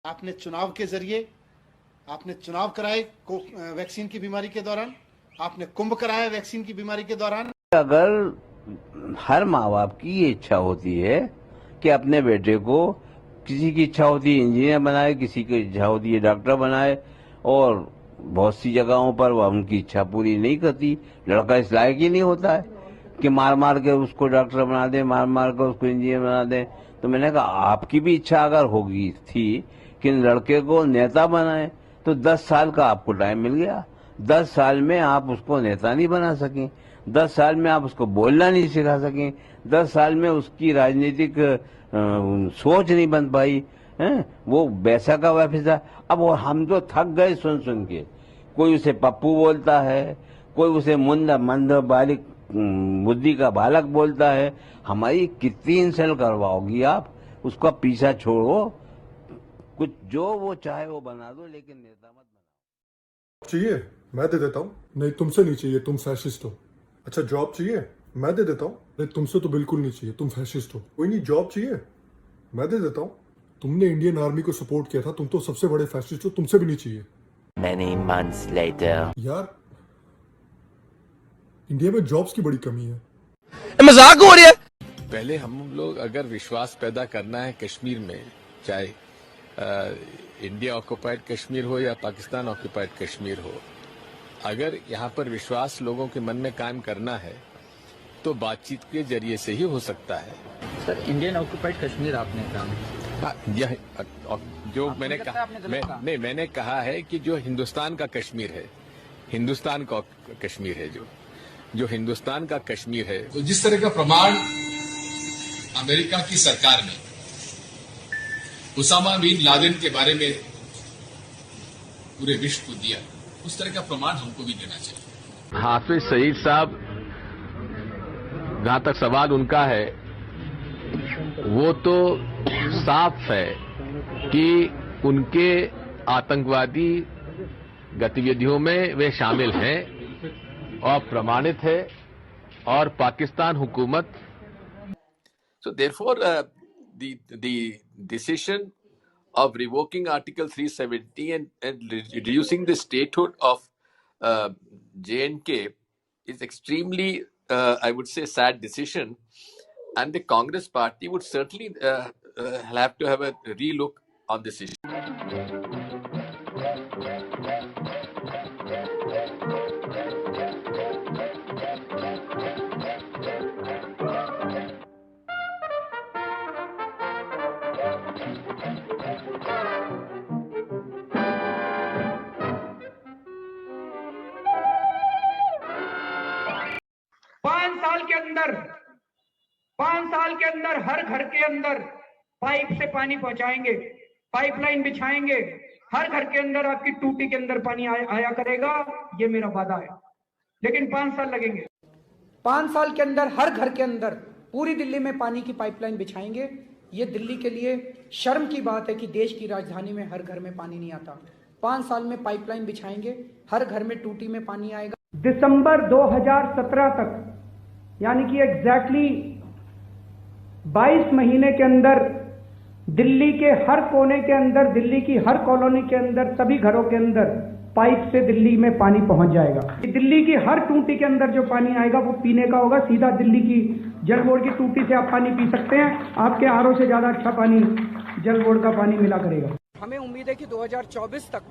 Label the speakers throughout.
Speaker 1: आपने चुनाव के जरिए आपने चुनाव कराए वैक्सीन की बीमारी के दौरान, आपने कुंभ कराया वैक्सीन की बीमारी के दौरान।
Speaker 2: अगर हर माँ बाप की ये इच्छा होती है कि अपने बेटे को, किसी की इच्छा होती है इंजीनियर बनाए, किसी की इच्छा होती है डॉक्टर बनाए, और बहुत सी जगहों पर वह उनकी इच्छा पूरी नहीं करती। लड़का इस लायक ही नहीं होता है कि मार मार के उसको डॉक्टर बना दे, मार मार के उसको इंजीनियर बना दे। तो मैंने कहा आपकी भी इच्छा अगर होगी थी कि लड़के को नेता बनाए, तो 10 साल का आपको टाइम मिल गया। 10 साल में आप उसको नेता नहीं बना सकें, 10 साल में आप उसको बोलना नहीं सिखा सकें, 10 साल में उसकी राजनीतिक सोच नहीं बन पाई है। वो वैसा का वैसा। अब हम तो थक गए सुन सुन के। कोई उसे पप्पू बोलता है, कोई उसे मंद बालिक बुद्धि का बालक बोलता है। हमारी कितनी इंसल्ट करवाओगी आप? उसका पीछा छोड़ो, कुछ जो वो चाहे वो बना दो, लेकिन नेता मत बनाओ।
Speaker 3: चाहिए मैं दे देता हूँ। नहीं तुमसे नहीं चाहिए, तुम फैशिस्ट हो। अच्छा जॉब चाहिए मैं दे देता हूँ। नहीं तुमसे तो बिल्कुल नहीं चाहिए, तुम फैशिस्ट हो। कोई नहीं, जॉब चाहिए मैं दे देता हूँ। तुमने इंडियन आर्मी को सपोर्ट किया था, तुम तो सबसे बड़े फैशिस्ट हो, तुमसे भी नहीं चाहिए।
Speaker 4: Many months later.
Speaker 3: यार इंडिया में जॉब्स की बड़ी कमी है।
Speaker 5: मजाक हो रही है।
Speaker 6: पहले हम लोग अगर विश्वास पैदा करना है कश्मीर में, चाहे इंडिया ऑक्युपाइड कश्मीर हो या पाकिस्तान ऑक्युपाइड कश्मीर हो, अगर यहाँ पर विश्वास लोगों के मन में कायम करना है तो बातचीत के जरिए से ही हो सकता है।
Speaker 7: सर इंडियन ऑक्युपाइड कश्मीर आपने कहा,
Speaker 6: हाँ, यह जो मैंने कहा, मैंने कहा है कि जो हिंदुस्तान का कश्मीर है, हिंदुस्तान का कश्मीर है, जो हिंदुस्तान का कश्मीर है।
Speaker 8: तो जिस तरह का प्रमाण अमेरिका की सरकार ने उसामा बिन लादेन के बारे में पूरे विश्व को दिया, उस तरह का प्रमाण हमको भी देना चाहिए।
Speaker 6: हाफिज सईद साहब, जहां तक सवाल उनका है, वो तो साफ है कि उनके आतंकवादी गतिविधियों में वे शामिल हैं और प्रमाणित है, और पाकिस्तान हुकूमत। So therefore, the decision of revoking Article 370 and reducing the statehood of J&K is extremely, I would say, sad decision, and the Congress party would certainly have to have a relook on this issue.
Speaker 9: पांच साल के अंदर हर घर के अंदर pipe से पानी पहुंचाएंगे, पाइपलाइन बिछाएंगे, हर घर के अंदर आपकी टूटी के अंदर पानी आया करेगा, ये मेरा वादा है। लेकिन 5 साल लगेंगे। 5 साल के अंदर हर घर के अंदर पूरी दिल्ली में पानी की पाइपलाइन बिछाएंगे। ये दिल्ली के लिए शर्म की बात है कि देश की राजधानी में हर घर में पानी नहीं आता। 5 साल में पाइपलाइन बिछाएंगे, हर घर में टूटी में पानी आएगा। दिसंबर 2017 तक, यानी कि एग्जैक्टली 22 महीने के अंदर दिल्ली के हर कोने के अंदर, दिल्ली की हर कॉलोनी के अंदर, सभी घरों के अंदर पाइप से दिल्ली में पानी पहुंच जाएगा। दिल्ली की हर टूटी के अंदर जो पानी आएगा वो पीने का होगा। सीधा दिल्ली की जल बोर्ड की टूटी से आप पानी पी सकते हैं। आपके आरओ से ज्यादा अच्छा पानी जल बोर्ड का पानी मिला करेगा। हमें उम्मीद है कि 2024 तक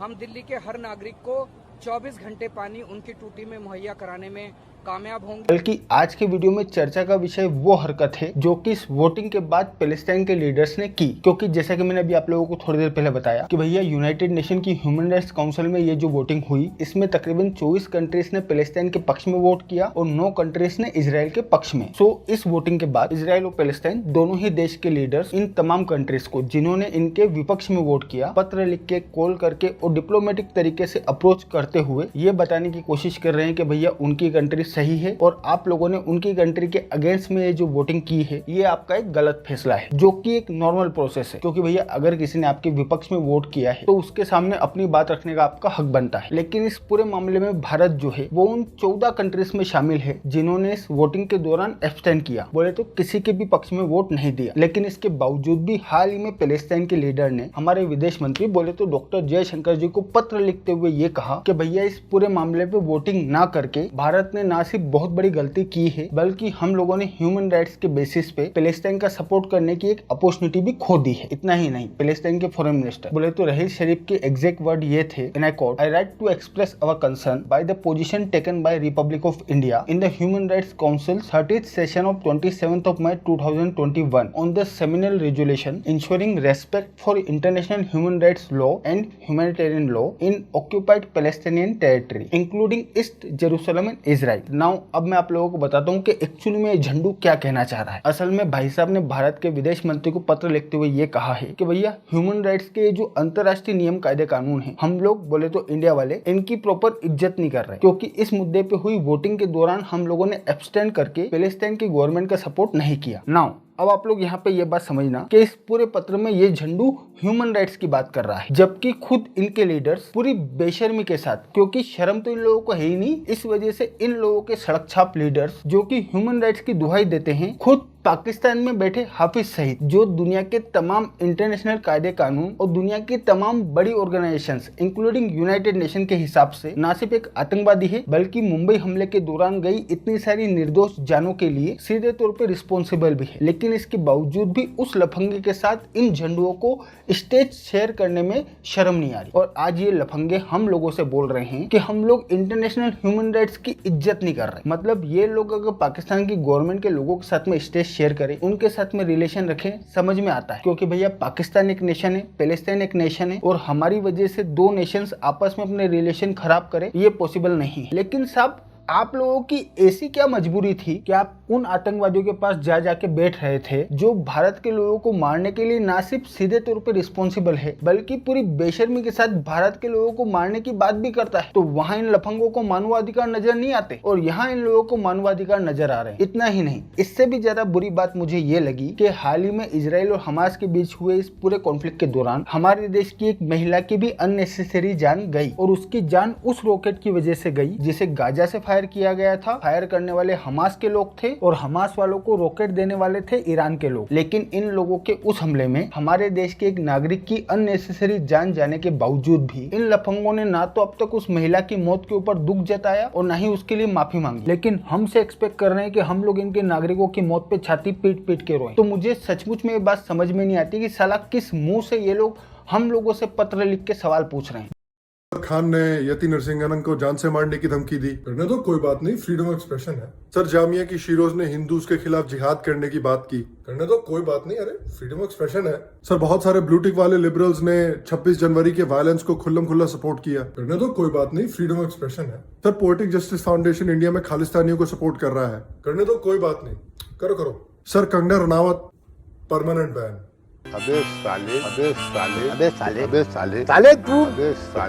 Speaker 9: हम दिल्ली के हर नागरिक को 24 घंटे पानी उनकी टूटी में मुहैया कराने में कामयाब होंगे।
Speaker 10: बल्कि आज के वीडियो में चर्चा का विषय वो हरकत है जो कि इस वोटिंग के बाद पैलेस्टाइन के लीडर्स ने की। क्योंकि जैसा कि मैंने अभी आप लोगों को थोड़ी देर पहले बताया कि भैया यूनाइटेड नेशन की ह्यूमन राइट्स काउंसिल में ये जो वोटिंग हुई, इसमें तकरीबन 24 कंट्रीज ने पैलेस्टाइन के पक्ष में वोट किया और 9 कंट्रीज ने इजराइल के पक्ष में। सो इस वोटिंग के बाद इजराइल और पैलेस्टाइन दोनों ही देश के लीडर्स इन तमाम कंट्रीज को जिन्होंने इनके विपक्ष में वोट किया, पत्र लिख के, कॉल करके और डिप्लोमेटिक तरीके से अप्रोच करते हुए ये बताने की कोशिश कर रहे हैं कि भैया उनकी कंट्री सही है और आप लोगों ने उनकी कंट्री के अगेंस्ट में ये जो वोटिंग की है ये आपका एक गलत फैसला है, जो कि एक नॉर्मल प्रोसेस है। क्योंकि भैया अगर किसी ने आपके विपक्ष में वोट किया है तो उसके सामने अपनी बात रखने का आपका हक बनता है। लेकिन इस पूरे मामले में भारत जो है वो उन 14 कंट्रीज में शामिल है जिन्होंने इस वोटिंग के दौरान एब्सटेन किया, बोले तो किसी के भी पक्ष में वोट नहीं दिया। लेकिन इसके बावजूद भी हाल ही में पैलेस्टाइन के लीडर ने हमारे विदेश मंत्री बोले तो डॉक्टर जयशंकर जी को पत्र लिखते हुए ये कहा कि भैया इस पूरे मामले पे वोटिंग ना करके भारत ने ना सिर्फ बहुत बड़ी गलती की है बल्कि हम लोगों ने ह्यूमन राइट्स के बेसिस पे पैलेस्टाइन का सपोर्ट करने की एक अपॉर्चुनिटी भी खो दी है। इतना ही नहीं, पैलेस्टाइन के फॉरेन मिनिस्टर बोले तो रहील शरीफ के एग्जैक्ट वर्ड ये थे, and I quote, I write to express our concern by the position taken by Republic of India in the Human Rights Council 30th session of 27th of May 2021 on the seminal resolution ensuring respect for international human rights law and humanitarian law in occupied Palestinian territory including East Jerusalem and Israel। Now अब मैं आप लोगों को बताता हूँ कि actually में झंडू क्या कहना चाह रहा है। असल में भाई साहब ने भारत के विदेश मंत्री को पत्र लिखते हुए ये कहा है कि भैया ह्यूमन राइट्स के जो अंतर्राष्ट्रीय नियम कायदे कानून है हम लोग बोले तो इंडिया वाले इनकी प्रॉपर इज्जत नहीं कर रहे, क्योंकि इस मुद्दे पे हुई वोटिंग के दौरान हम लोगों ने एब्सटेंड करके पैलेस्टाइन की गवर्नमेंट का सपोर्ट नहीं किया। नाउ अब आप लोग यहाँ पे ये बात समझना कि इस पूरे पत्र में ये झंडू ह्यूमन राइट्स की बात कर रहा है, जबकि खुद इनके लीडर्स पूरी बेशर्मी के साथ, क्योंकि शर्म तो इन लोगों को है ही नहीं, इस वजह से इन लोगों के सड़क छाप लीडर्स जो कि ह्यूमन राइट्स की दुहाई देते हैं, खुद पाकिस्तान में बैठे हाफिज सहित जो दुनिया के तमाम इंटरनेशनल कायदे कानून और दुनिया की तमाम बड़ी ऑर्गेनाइजेशंस इंक्लूडिंग यूनाइटेड नेशन के हिसाब से ना सिर्फ एक आतंकवादी है बल्कि मुंबई हमले के दौरान गई इतनी सारी निर्दोष जानों के लिए सीधे तौर पे रिस्पॉन्सिबल भी है। लेकिन इसके बावजूद भी उस लफंगे के साथ इन झंडुओं को स्टेज शेयर करने में शर्म नहीं आ रही, और आज ये लफंगे हम लोगों से बोल रहे हैं कि हम लोग इंटरनेशनल ह्यूमन राइट्स की इज्जत नहीं कर रहे। मतलब ये लोग अगर पाकिस्तान की गवर्नमेंट के लोगों के साथ में स्टेज शेयर करें, उनके साथ में रिलेशन रखें, समझ में आता है, क्योंकि भैया पाकिस्तान एक नेशन है, पैलेस्टाइन एक नेशन है, और हमारी वजह से दो नेशंस आपस में अपने रिलेशन खराब करें ये पॉसिबल नहीं है। लेकिन साहब आप लोगों की ऐसी क्या मजबूरी थी कि आप उन आतंकवादियों के पास जाके बैठ रहे थे जो भारत के लोगों को मारने के लिए ना सिर्फ सीधे तौर पे रिस्पॉन्सिबल है बल्कि पूरी बेशर्मी के साथ भारत के लोगों को मारने की बात भी करता है। तो वहाँ इन लफंगों को मानवाधिकार नजर नहीं आते और यहाँ इन लोगों को मानवाधिकार नजर आ रहे हैं। इतना ही नहीं, इससे भी ज्यादा बुरी बात मुझे ये लगी कि हाल ही में इजराइल और हमास के बीच हुए इस पूरे कॉन्फ्लिक्ट के दौरान हमारे देश की एक महिला की भी अननेसेसरी जान गई, और उसकी जान उस रॉकेट की वजह से गई जिसे गाजा से फायर किया गया था। फायर करने वाले हमास के लोग थे और हमास वालों को रॉकेट देने वाले थे ईरान के लोग। लेकिन इन लोगों के उस हमले में हमारे देश के एक नागरिक की अननेसेसरी जान जाने के बावजूद भी इन लफंगों ने ना तो अब तक उस महिला की मौत के ऊपर दुख जताया और ना ही उसके लिए माफी मांगी, लेकिन हमसे एक्सपेक्ट कर रहे हैं कि हम लोग इनके नागरिकों की मौत पे छाती पीट पीट के रोएं। तो मुझे सचमुच में ये बात समझ में नहीं आती कि साला किस मुंह से ये लोग हम लोगों से पत्र लिख के सवाल पूछ रहे हैं।
Speaker 3: खान ने यति नरसिंगन को जान से मारने की धमकी दी, करने दो, कोई बात नहीं, फ्रीडम ऑफ एक्सप्रेशन है। सर जामिया की शीरोज ने हिंदूज के खिलाफ जिहाद करने की बात की, करने दो, कोई बात नहीं, अरे फ्रीडम ऑफ एक्सप्रेशन है। सर बहुत सारे ब्लूटिक वाले लिबरल्स ने 26 जनवरी के वायलेंस को खुल्लम खुल्ला सपोर्ट किया, करने दो, कोई बात नहीं, फ्रीडम ऑफ एक्सप्रेशन है। Sir poetic justice foundation India में खालिस्तानियों को सपोर्ट कर रहा है, करने दो, कोई बात नहीं, करो करो। Sir Kangana Ranaut permanent ban.
Speaker 11: अबे साले, अबे साले, अबे साले, अबे साले, साले तू, अबे साले।